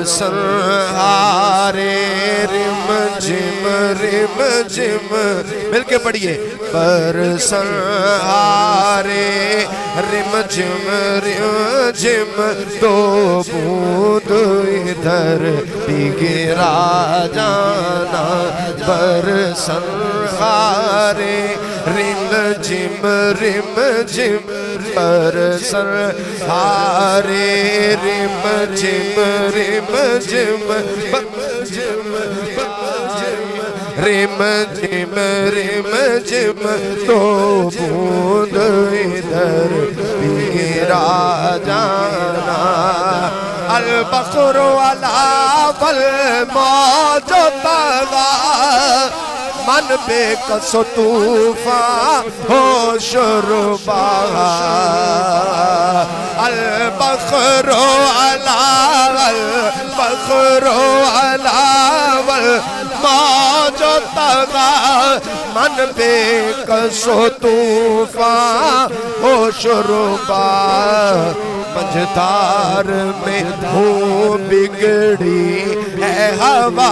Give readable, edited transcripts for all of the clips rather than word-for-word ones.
سہارے رم جم مل کے پڑھیے برسہارے رم جم دو بوند ادھر بھی گرا جانا برسہارے رم جم برسہارے رم جم رم جم تو بوند ادھر بھی گرا جانا البقر علا والموج طغا من بے کس و طوفان ہو شربا البقر علا والموج طغا من بے کس و طوفان ہو شربا مجدار میں ہوں بگڑی ہے ہوا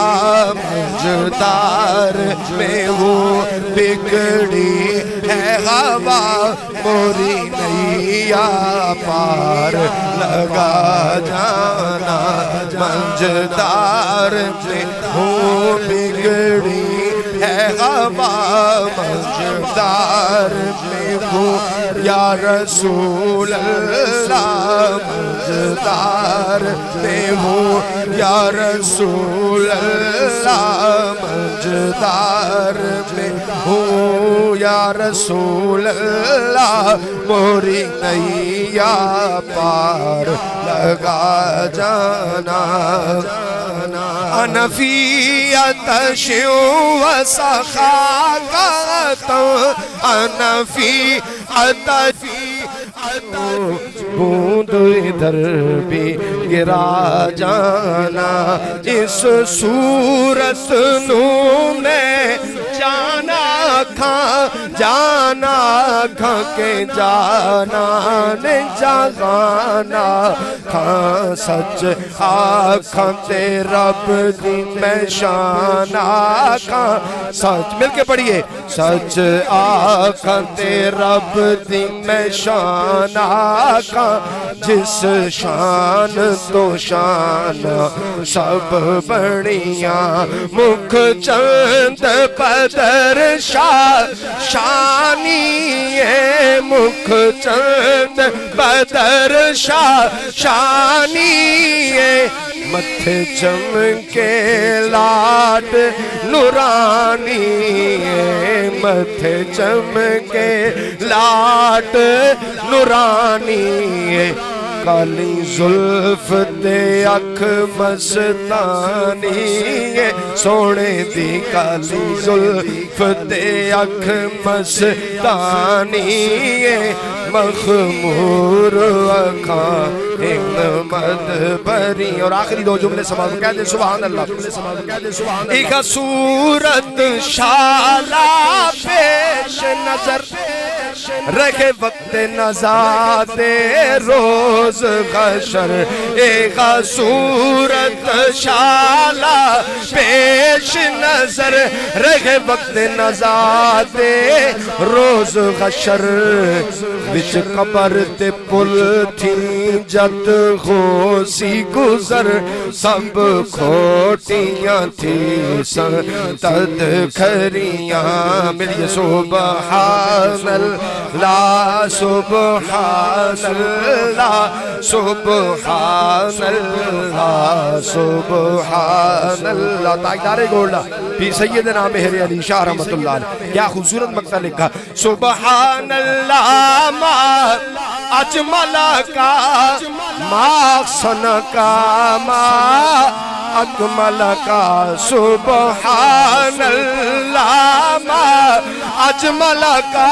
مجدار میں ہوں بگڑی ہے ہوا موری نیا پار لگا جانا مجدار میں ہوں بگڑی ہے ہوا مجدار میں ہوں یا رسول اللہ مجدار میں ہوں یا رسول اللہ مجدار میں ہوں یا رسول اللہ موری نیا پار لگا جانا انا فی عطش و سخاوت انا فی عطش بوند ادھر بھی گرا جانا اس صورت نو میں جانا کھا کے جانا نے جانا کھا سچ آکھاں تے رب دی میں شان آکھاں سچ مل کے پڑھیے سچ آکھاں تے رب دی میں شان آکھاں جس شان تو شان سب بڑیاں مکھ چند بدر شانی ہے مکھ چند بدر شانی ہے متھے چمکے لاٹ نورانی ہے متھے چمکے لاٹ نورانی ہے کالی زلف دے اکھ مستانی ہے سونے دی کالی زلف دے اکھ مستانی ہے مخمور اکھاں حکمت بری اور آخری دو جملے سماعت کہہ دے سبحان اللہ ایک صورت شالا پیش نظر رکھے وقت نزاد روز حشر ایک صورت شالا پیش نظر رکھے وقت نزاد روز حشر وچ قبر تے پل تھی جت ہو سی گزر سب کھوٹیاں تھی تد کھریاں ملیے سبحان اللہ سبحان اللہ سبحان اللہ سبحان اللہ تاجدار گولڈا پیر سیدنا مہر علی شاہ رحمت اللہ علیہ کیا خوبصورت مقطع لکھا سبحان اللہ ما اجمل کا ما احسن کا ما اکمل کا سبحان اللہ ما اجمل کا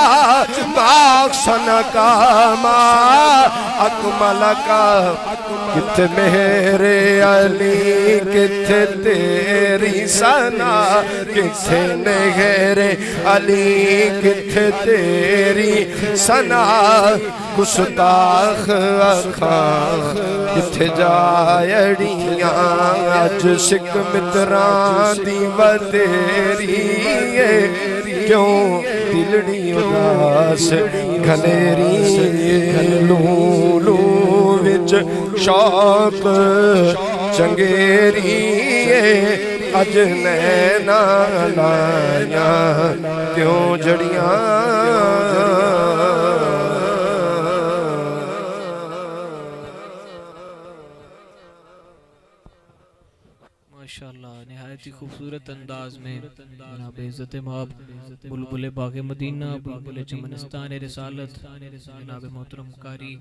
ما احسن کا ما اکمل کا کت مہر علی کتھے تیری ثنا کتھے غیر علی کتھے تیری ثنا گستاخ اکھاں کتھے جایڑیاں اج سکھ متراں دی ودیری کیوں دلڑی اداس گھلیری لولو وچ شوق چنگیری اج نینا لائیاں کیوں جڑیاں ماشاءاللہ نہایت ہی خوبصورت انداز میں جناب عزت مآب بلبل باغ مدینہ بلبل چمنستان رسالت جناب محترم قاری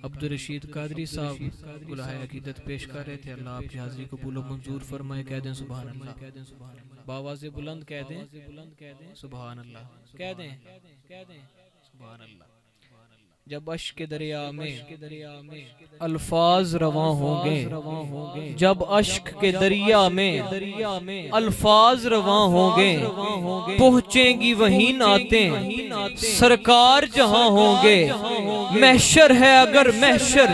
عبدالرشید قادری صاحب گلہائے عقیدت پیش کر رہے تھے. اللہ آپ کی حاضری قبول و منظور فرمائے. کہہ دیں سبحان اللہ, باواز بلند کہہ دیں سبحان اللہ, کہہ دیں سبحان اللہ. جب اشک دریا میں الفاظ رواں ہوں گے, جب اشک کے دریا میں الفاظ رواں ہوں گے, پہنچیں گی وہیں نعتیں سرکار جہاں ہوں گے. محشر ہے اگر محشر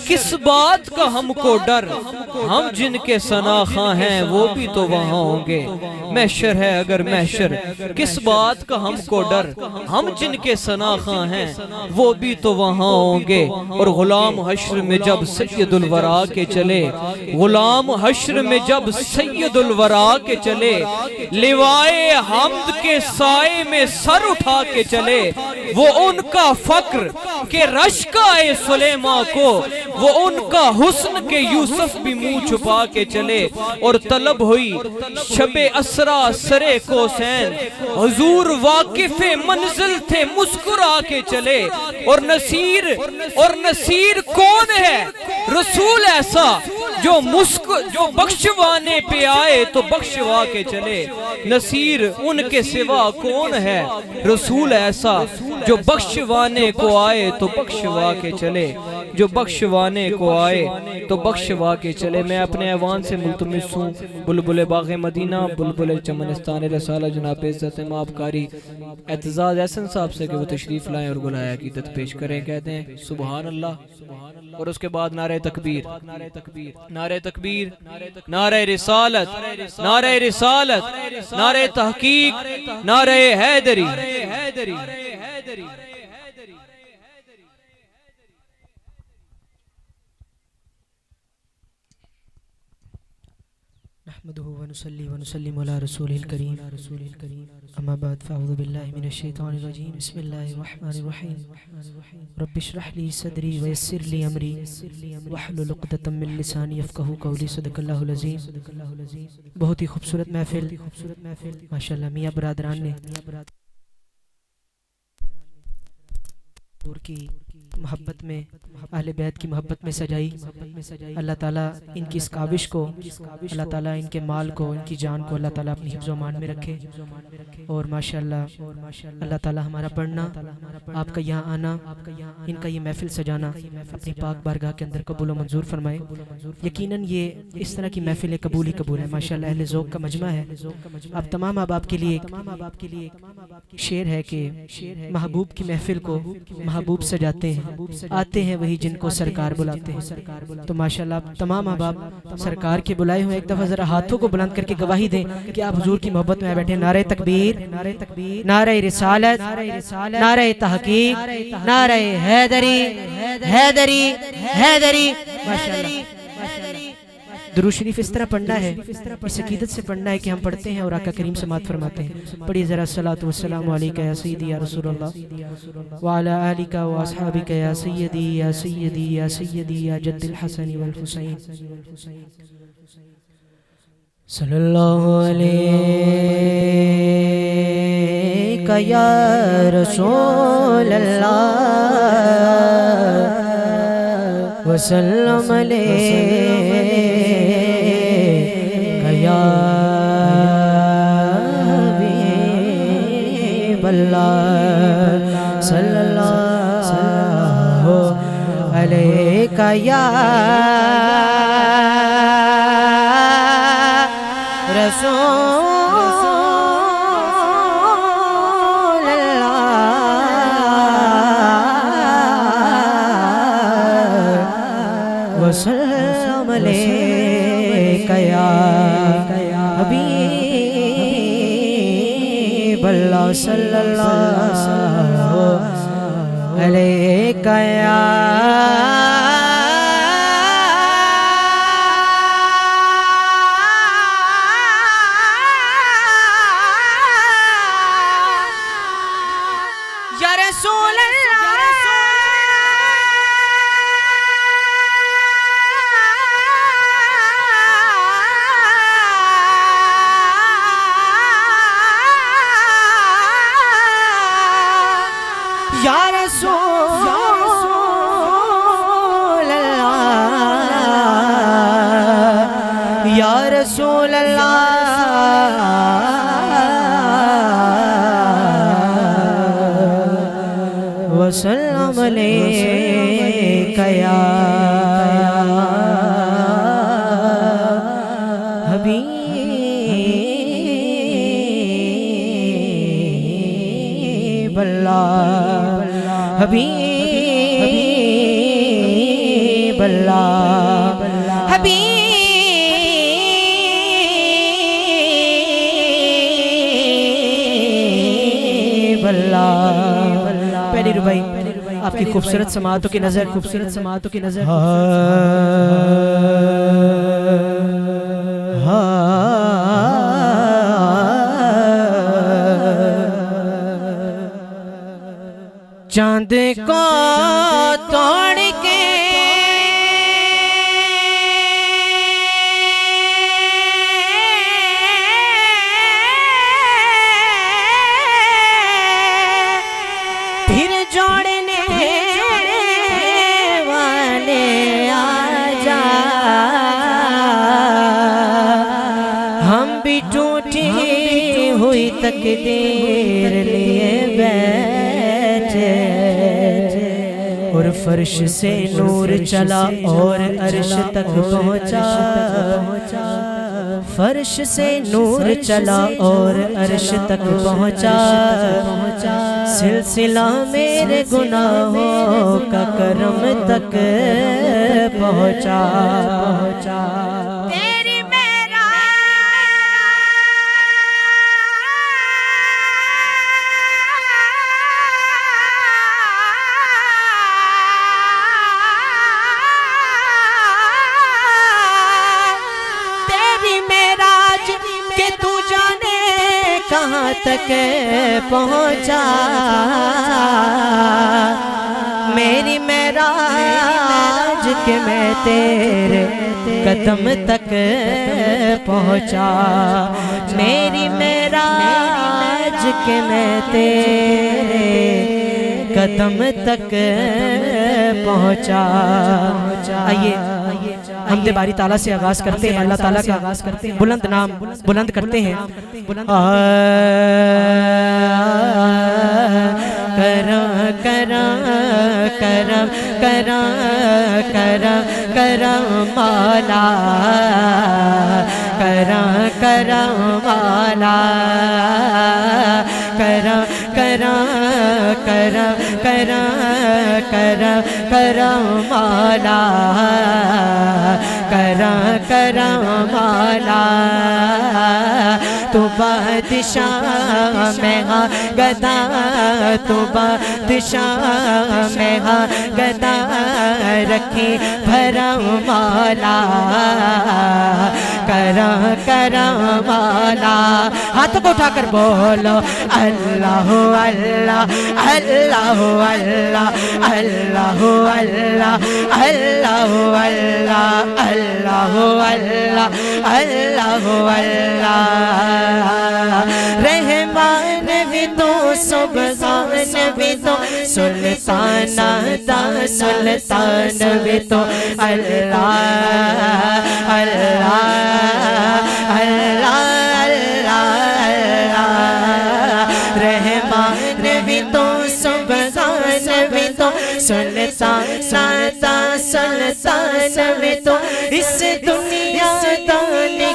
کس بات کا ہم کو ڈر, ہم جن کے ثناخواں ہیں وہ بھی تو وہاں ہوں گے. محشر ہے اگر محشر کس بات کا ہم کو ڈر, ہم جن کے ثناخواں ہیں وہ بھی تو وہاں ہوں گے. اور غلام حشر میں جب سید الورا کے چلے, غلام حشر میں جب سید الورا کے چلے, لوائے حمد کے سائے میں سر اٹھا کے چلے. وہ ان کا فقر کہ رشکائے سلیمان کو, وہ ان کا حسن کہ یوسف بھی منہ چھپا کے چلے. اور طلب ہوئی شب اسرا سرے کوسین, حضور واقف منزل تھے مسکرا کے چلے. اور نصیر کون ہے رسول ایسا جو بخشوانے پہ آئے تو بخشوا کے چلے. نصیر ان کے سوا کون ہے رسول ایسا جو بخشوانے کو آئے تو بخشوا کے چلے, جو بخشوانے کو آئے تو بخشوا کے چلے. میں اپنے ایوان سے ملتمس ہوں بلبل باغ مدینہ بلبل چمنستان رسالہ جناب عزت مآب قاری اعتزاز احسن صاحب سے کہ وہ تشریف لائیں اور گلہائے عقیدت پیش کریں. کہتے ہیں سبحان اللہ, اور اس کے بعد نعرہ تکبیر, نعرہ تکبیر, نعرہ رسالت, نعرہ رسالت, نعرہ تحقیق, نعرہ حیدری. نحمده ونصلي ونسلم على رسوله الكريم. اما بعد فاعوذ بالله من الشيطان الرجيم. بسم الله الرحمن الرحيم. رب اشرح لي صدري ويسر لي امري واحلل عقدة من لساني يفقهوا قولي. صدق اللہ العظیم. بہت ہی خوبصورت محفل ماشاءاللہ میاں برادران نے کی محبت میں, اہل بیت کی محبت میں سجائی. اللہ تعالیٰ ان کی اس کاوش کو, اللہ تعالیٰ ان کے مال کو, ان کی جان کو اللہ تعالیٰ اپنی حفظ و امان میں رکھے. اور ماشاءاللہ اللہ تعالیٰ ہمارا پڑھنا, آپ کا یہاں آنا, ان کا یہ محفل سجانا اپنی پاک بارگاہ کے اندر قبول و منظور فرمائے. یقیناً یہ اس طرح کی محفل قبول ہی قبول ہے. ماشاءاللہ اہل ذوق کا مجمع ہے. آپ تمام احباب کے لیے شعر ہے کہ محبوب کی محفل کو محبوب سجاتے ہیں, آتے ہیں وہی جن کو سرکار بلاتے ہیں. تو ماشاءاللہ آپ تمام احباب سرکار کے بلائے ہوئے ایک دفعہ ذرا ہاتھوں کو بلند کر کے گواہی دیں کہ آپ حضور کی محبت میں بیٹھے. نعرہ تکبیر, نعرہ رسالت, نعرہ تحقیق, نعرہ حیدری, حیدری, حیدری. ماشاءاللہ درود شریف اس طرح پڑھنا ہے, اس عقیدت سے پڑھنا ہے کہ ہم پڑھتے ہیں اور آقا کریم سماعت فرماتے ہیں. پڑھیے ذرا الصلاۃ والسلام علیکہ یا سیدی یا رسول اللہ وعلی آلکہ و اصحابکہ یا سیدی یا سیدی یا سیدی یا جد الحسن والحسین. صلی اللہ علیکہ یا رسول اللہ وسلم علیکہ یا حبیب اللہ. صلی اللہ علیکہ یا رسول اللہ وسلم علیکہ یا حبیب اللہ صلی اللہ علیکہ یا رسول اللہ یا رسول اللہ یا رسول اللہ وسلم علیکہ یا حبیب اللہ حبیب اللہ حبیب اللہ پہلی ربائی آپ کی خوبصورت سماعتوں کی نظر چاند کو توڑ کے پھر جوڑنے والے آ جا ہم بھی ٹوٹی ہوئی تقدیر لیے بیٹھے اور فرش سے نور چلا اور عرش تک پہنچا فرش سے نور چلا اور عرش تک پہنچا سلسلہ میرے گناہوں کا کرم تک پہنچا کہ تو جانے کہاں تک پہنچا میری معراج کہ میں تیرے قدم تک پہنچا میری معراج کہ میں تیرے قدم تک پہنچا آئیے حمد باری تعالیٰ سے آغاز کرتے ہیں اللہ تعالیٰ کا بلند نام بلند کرتے ہیں کرم کرم کرم کرم کرم کرم مولا کرم کرم مولا کرم کرم کرم کرم کرم کرم مولا کرم کرم مولا تو بادشاہ میں ہاں گدا تو بادشاہ میں ہاں گدا رکھی بھرم مولا کرم کرم مولا ہاتھ کو اٹھا کر بولو اللہ اللہ اللہ اللہ اللہ اللہ اللہ اللہ اللہ اللہ اللہ رحمان بھی تو سبحان بھی تو سلطان دا سلطان بھی تو اللہ اللہ اللہ رحمان بھی تو سبحان بھی تو سلطان دا سلطان بھی تو اس دنیا دان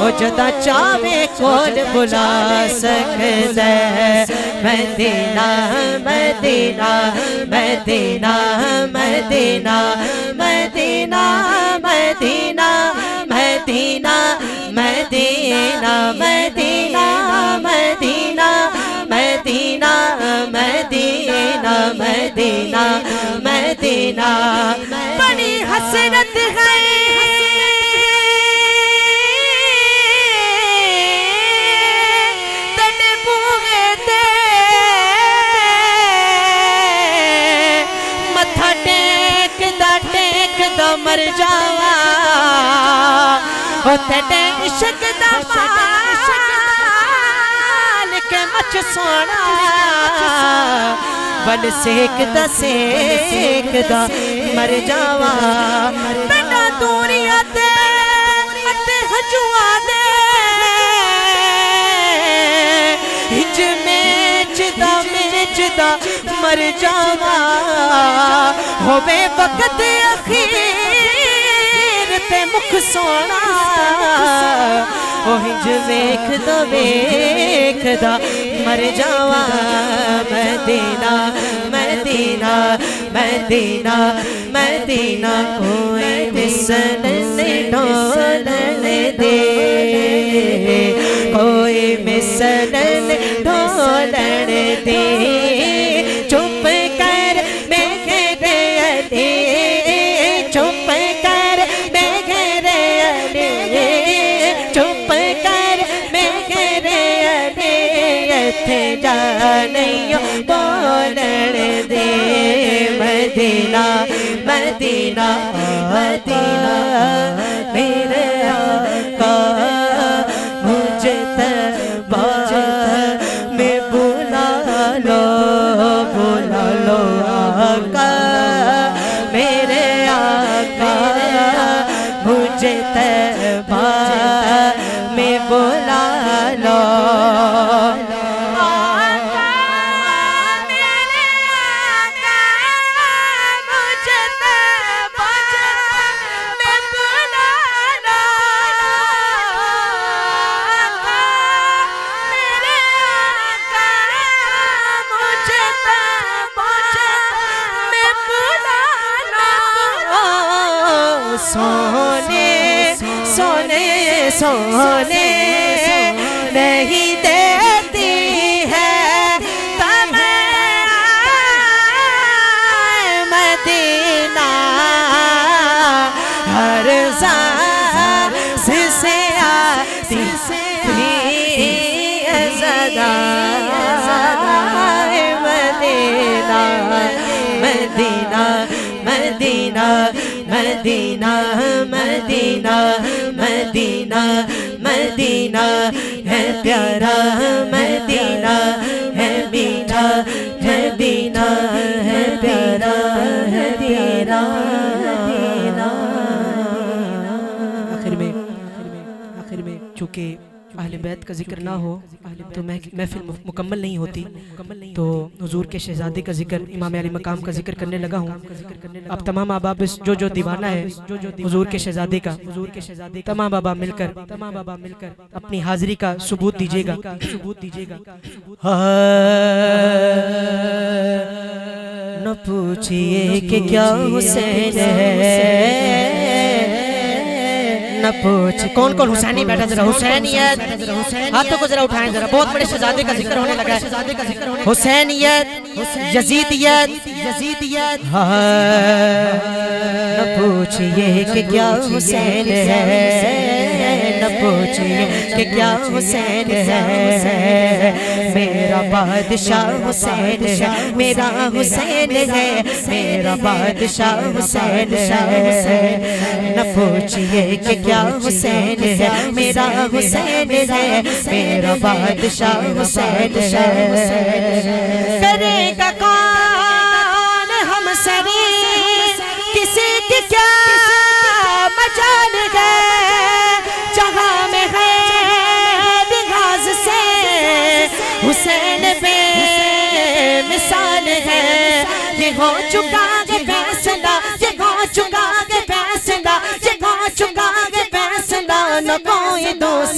او جدا چاہے کول بلا سکتا ہے مدینہ مدینہ مدینہ مدینہ مدینہ مدینہ مدینہ مدینہ مدینہ مدینہ مدینہ مدینہ مدینہ مدینہ بڑی حسرت ہے تنے بوئے تے متھا ٹیک دا مر جاوا او تیرے عشق دا مال کے مچ سونا بل سیک دا مر جاوا بنا دوریا دے اتے ہجوہ دے ہج میچ دا مر جاوا ہوئے وقت اخیر تے مکھ سونا او ہج ویکھ دا مر جاوا مدینہ مدینہ مدینہ مدینہ کوئی مسل ڈھولن دے کوئی مسل ڈھولن دے چپ کر میرے علی چپ کر میرے علی چپ کر میرے علی اتھے جانیوں بولن دے مدینہ مدینہ مدینہ میرے آقا مجھے تبا میں بلا لو آقا میرے آقا مجھے تبا میں بلا لو سونے سونے سونے نہیں دیتی ہے تمہیں مدینہ ہر سانس سے آتی زدہ مدینہ مدینہ مدینہ مدینہ مدینہ مدینہ مدینہ ہے پیارا مدینہ ہے میٹھا ہے میٹھا ہے پیارا ہے پیارا آخر میں چونکہ اہل بیت کا ذکر نہ ہو تو محفل مکمل نہیں ہوتی تو حضور کے شہزادے کا ذکر امام علی مقام کا ذکر کرنے لگا ہوں اب تمام احباب جو دیوانہ ہے حضور کے شہزادے کا تمام احباب مل کر اپنی حاضری کا ثبوت دیجیے گا نہ پوچھئے کہ کیا حسین ہے نہ پوچھ کون کون حسینی بیٹھا ذرا حسینیت ہاتھوں کو ذرا اٹھائیں ذرا بہت بڑے شہزادے کا ذکر ہونے لگا ہے حسینیت یزیدیت نہ پوچھئے کہ کیا حسین ہے نہ پوچھئے کہ کیا حسین ہے میرا بادشاہ حسین ہے میرا حسین ہے میرا بادشاہ حسین ہے نہ پوچھئے کہ کیا حسین ہے میرا حسین ہے میرا بادشاہ حسین ہے کرے گا کون ہم سری کسی کی کیا مجال ہے جہاں میں ہے بغاز سے حسین بے مثال ہے یہ ہو چکا ہے فیصلہ یہ ہو چکا ہے فیصلہ یہ ہو چکا ہے فیصلہ نہ کوئی دوسرا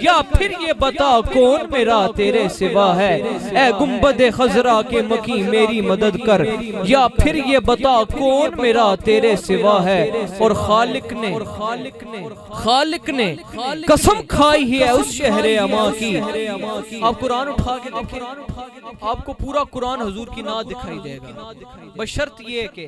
یا پھر یہ بتا کون میرا تیرے سوا ہے، اے گنبد خضرا کے مکی میری مدد کر، یا پھر یہ بتا کون میرا تیرے سوا ہے۔ اور خالق نے قسم کھائی ہے اس شہر اما کی۔ آپ قرآن اٹھا کے دیکھیں، آپ کو پورا قرآن حضور کی نعت دکھائی دے گا، بشرط یہ کہ